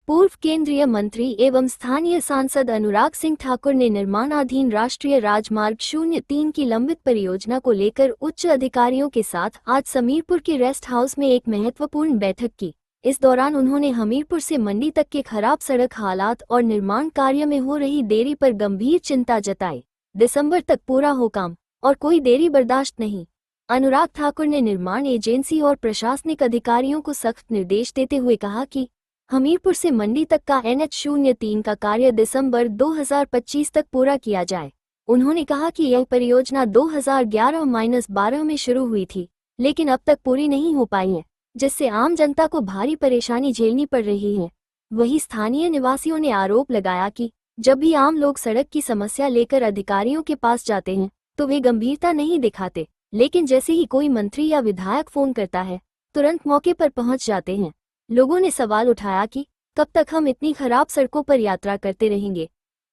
पूर्व केंद्रीय मंत्री एवं स्थानीय सांसद अनुराग सिंह ठाकुर ने निर्माणाधीन राष्ट्रीय राजमार्ग 03 की लंबित परियोजना को लेकर उच्च अधिकारियों के साथ आज समीरपुर के रेस्ट हाउस में एक महत्वपूर्ण बैठक की। इस दौरान उन्होंने हमीरपुर से मंडी तक के खराब सड़क हालात और निर्माण कार्य में हो रही देरी पर गंभीर चिंता जताई। दिसंबर तक पूरा हो काम और कोई देरी बर्दाश्त नहीं। अनुराग ठाकुर ने निर्माण एजेंसी और प्रशासनिक अधिकारियों को सख्त निर्देश देते हुए कहा कि हमीरपुर से मंडी तक का NH03 का कार्य दिसंबर 2025 तक पूरा किया जाए। उन्होंने कहा कि यह परियोजना 2011-12 में शुरू हुई थी, लेकिन अब तक पूरी नहीं हो पाई है, जिससे आम जनता को भारी परेशानी झेलनी पड़ रही है। वहीं स्थानीय निवासियों ने आरोप लगाया कि जब भी आम लोग सड़क की समस्या लेकर अधिकारियों के पास जाते हैं तो वे गंभीरता नहीं दिखाते, लेकिन जैसे ही कोई मंत्री या विधायक फोन करता है तुरंत मौके पर पहुंच जाते हैं। लोगों ने सवाल उठाया कि कब तक हम इतनी खराब सड़कों पर यात्रा करते रहेंगे।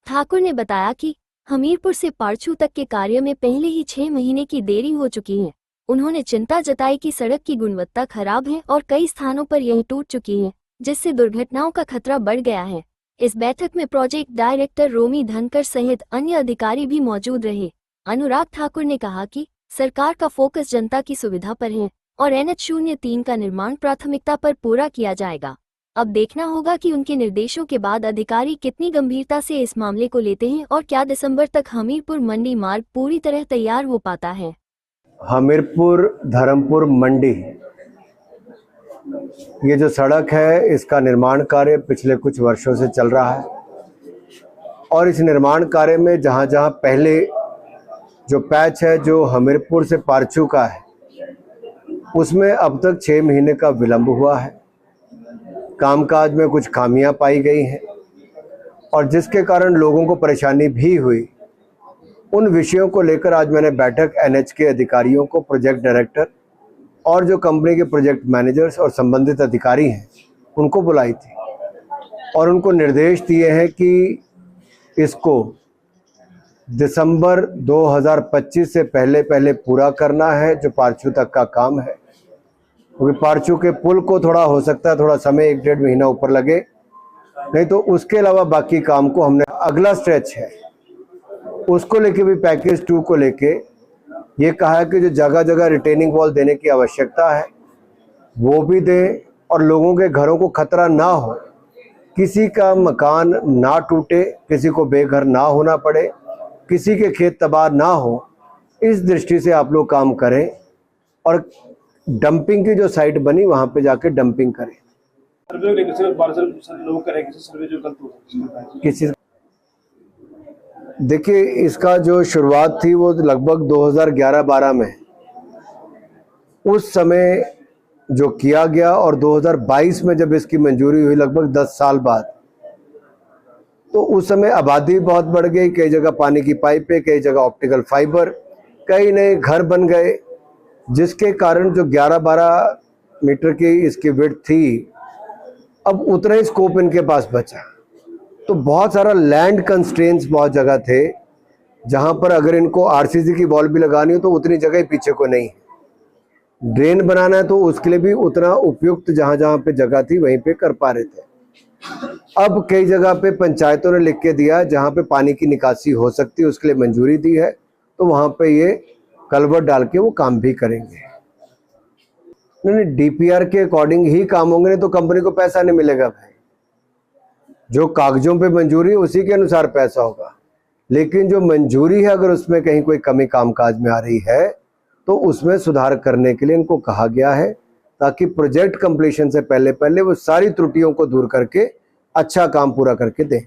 ठाकुर ने बताया कि हमीरपुर से पारछू तक के कार्य में पहले ही 6 महीने की देरी हो चुकी है। उन्होंने चिंता जताई कि सड़क की गुणवत्ता खराब है और कई स्थानों पर यह टूट चुकी है, जिससे दुर्घटनाओं का खतरा बढ़ गया है। इस बैठक में प्रोजेक्ट डायरेक्टर रोमी धनकर सहित अन्य अधिकारी भी मौजूद रहे। अनुराग ठाकुर ने कहा कि सरकार का फोकस जनता की सुविधा पर है और NH03 का निर्माण प्राथमिकता पर पूरा किया जाएगा। अब देखना होगा कि उनके निर्देशों के बाद अधिकारी कितनी गंभीरता से इस मामले को लेते हैं और क्या दिसंबर तक हमीरपुर मंडी मार्ग पूरी तरह तैयार हो पाता है। हमीरपुर धर्मपुर मंडी ये जो सड़क है, इसका निर्माण कार्य पिछले कुछ वर्षों से चल रहा है और इस निर्माण कार्य में जहां जहां पहले जो पैच है जो हमीरपुर से पारछू का है, उसमें अब तक 6 महीने का विलंब हुआ है। कामकाज में कुछ खामियां पाई गई हैं और जिसके कारण लोगों को परेशानी भी हुई। उन विषयों को लेकर आज मैंने बैठक NH के अधिकारियों को, प्रोजेक्ट डायरेक्टर और जो कंपनी के प्रोजेक्ट मैनेजर्स और संबंधित अधिकारी हैं उनको बुलाई थी और उनको निर्देश दिए हैं कि इसको दिसंबर 2025 से पहले पूरा करना है, जो पारछू तक का काम है। क्योंकि पारछू के पुल को थोड़ा हो सकता है थोड़ा समय 1-1.5 महीना ऊपर लगे, नहीं तो उसके अलावा बाकी काम को हमने अगला स्ट्रेच है उसको लेके भी पैकेज 2 को लेके ये कहा है कि जो जगह जगह रिटेनिंग वॉल देने की आवश्यकता है वो भी दें और लोगों के घरों को खतरा ना हो, किसी का मकान ना टूटे, किसी को बेघर ना होना पड़े, किसी के खेत तबाह ना हो, इस दृष्टि से आप लोग काम करें और डंपिंग की जो साइट बनी वहां पे जाके डंपिंग करें। किसी देखिए, इसका जो शुरुआत थी वो लगभग 2011-12 में उस समय जो किया गया और 2022 में जब इसकी मंजूरी हुई लगभग 10 साल बाद, तो उस समय आबादी बहुत बढ़ गई। कई जगह पानी की पाइपें, कई जगह ऑप्टिकल फाइबर, कई नए घर बन गए, जिसके कारण जो 11-12 मीटर की इसकी विड्थ थी अब उतना ही स्कोप इनके पास बचा। तो बहुत सारा लैंड कंस्ट्रेंट्स बहुत जगह थे जहां पर अगर इनको RCC की वॉल भी लगानी हो तो उतनी जगह ही पीछे को नहीं है। ड्रेन बनाना है तो उसके लिए भी उतना उपयुक्त जहां जहां पे जगह थी वहीं पे कर पा रहे थे। अब कई जगह पे पंचायतों ने लिख के दिया जहां पे पानी की निकासी हो सकती है उसके लिए मंजूरी दी है, तो वहां पे ये कलवर्ट डाल के वो काम भी करेंगे। नहीं, DPR के अकॉर्डिंग ही काम होंगे, नहीं तो कंपनी को पैसा नहीं मिलेगा भाई। जो कागजों पे मंजूरी उसी के अनुसार पैसा होगा, लेकिन जो मंजूरी है अगर उसमें कहीं कोई कमी कामकाज में आ रही है तो उसमें सुधार करने के लिए इनको कहा गया है, ताकि प्रोजेक्ट कंप्लीशन से पहले वो सारी त्रुटियों को दूर करके अच्छा काम पूरा करके दें।